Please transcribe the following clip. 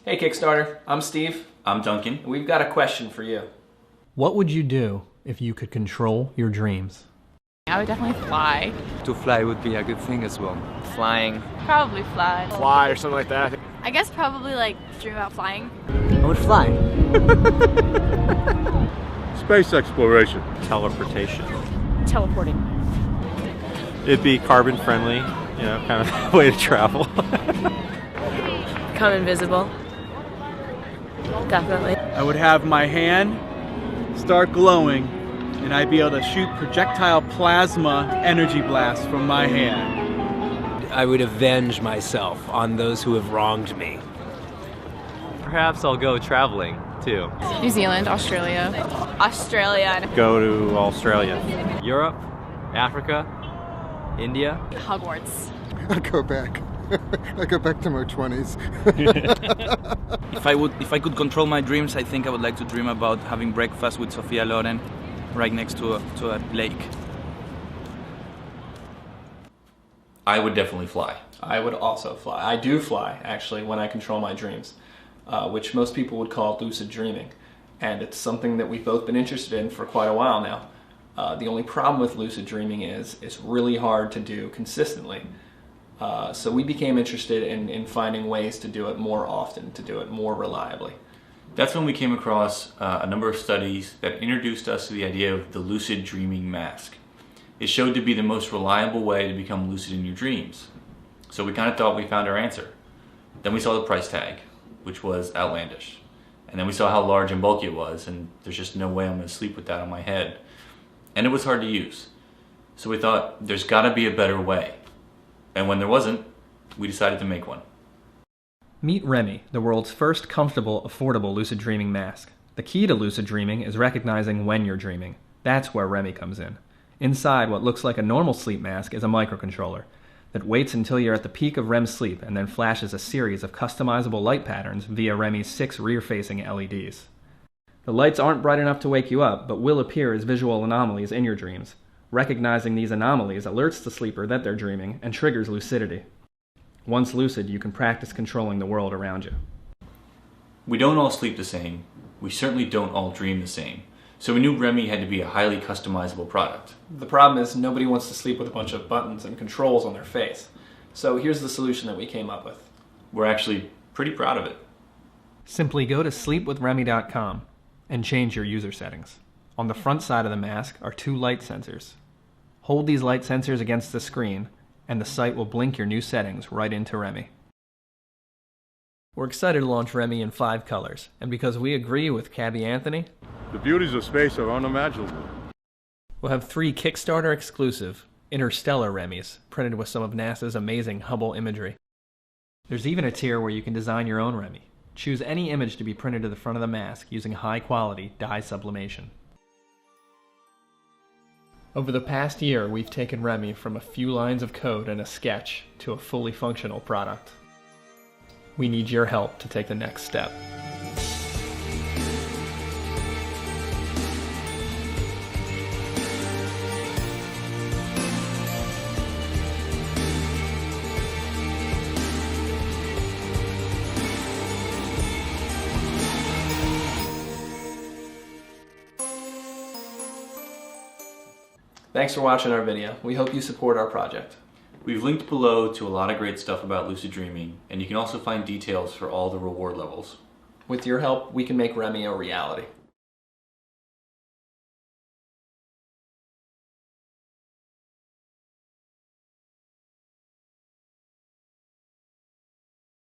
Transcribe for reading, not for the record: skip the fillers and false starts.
Hey Kickstarter, I'm Steve. I'm Duncan. And we've got a question for you. What would you do if you could control your dreams? I would definitely fly. To fly would be a good thing as well. Flying. Probably fly. Fly or something like that. I guess probably like dream about flying. I would fly. Space exploration. Teleportation. Teleporting. It'd be carbon friendly, you know, kind of way to travel. Become invisible. Definitely. I would have my hand start glowing and I'd be able to shoot projectile plasma energy blasts from my hand. I would avenge myself on those who have wronged me. Perhaps I'll go traveling too. New Zealand, Australia. Australia. Go to Australia. Europe, Africa, India. Hogwarts. I'll go back. I go back to my 20s. If I could control my dreams, I think I would like to dream about having breakfast with Sophia Loren right next to a lake. I would definitely fly. I would also fly. I do fly, actually, when I control my dreams, which most people would call lucid dreaming. And it's something that we've both been interested in for quite a while now. The only problem with lucid dreaming is it's really hard to do consistently. So we became interested in finding ways to do it more often, to do it more reliably. That's when we came across a number of studies that introduced us to the idea of the lucid dreaming mask. It showed to be the most reliable way to become lucid in your dreams. So we kind of thought we found our answer. Then we saw the price tag, which was outlandish. And then we saw how large and bulky it was, and there's just no way I'm going to sleep with that on my head. And it was hard to use. So we thought, there's got to be a better way. And when there wasn't, we decided to make one. Meet Remee, the world's first comfortable, affordable lucid dreaming mask. The key to lucid dreaming is recognizing when you're dreaming. That's where Remee comes in. Inside what looks like a normal sleep mask is a microcontroller that waits until you're at the peak of REM sleep and then flashes a series of customizable light patterns via Remee's 6 rear-facing LEDs. The lights aren't bright enough to wake you up, but will appear as visual anomalies in your dreams. Recognizing these anomalies alerts the sleeper that they're dreaming and triggers lucidity. Once lucid, you can practice controlling the world around you. We don't all sleep the same. We certainly don't all dream the same. So we knew Remee had to be a highly customizable product. The problem is nobody wants to sleep with a bunch of buttons and controls on their face. So here's the solution that we came up with. We're actually pretty proud of it. Simply go to sleepwithremee.com and change your user settings. On the front side of the mask are 2 light sensors. Hold these light sensors against the screen, and the site will blink your new settings right into Remee. We're excited to launch Remee in 5 colors, and because we agree with Cabby Anthony, The beauties of space are unimaginable. we'll have 3 Kickstarter exclusive interstellar Remees printed with some of NASA's amazing Hubble imagery. There's even a tier where you can design your own Remee. Choose any image to be printed to the front of the mask using high-quality dye sublimation. Over the past year, we've taken Remee from a few lines of code and a sketch to a fully functional product. We need your help to take the next step. Thanks for watching our video. We hope you support our project. We've linked below to a lot of great stuff about lucid dreaming, and you can also find details for all the reward levels. With your help, we can make Remee a reality.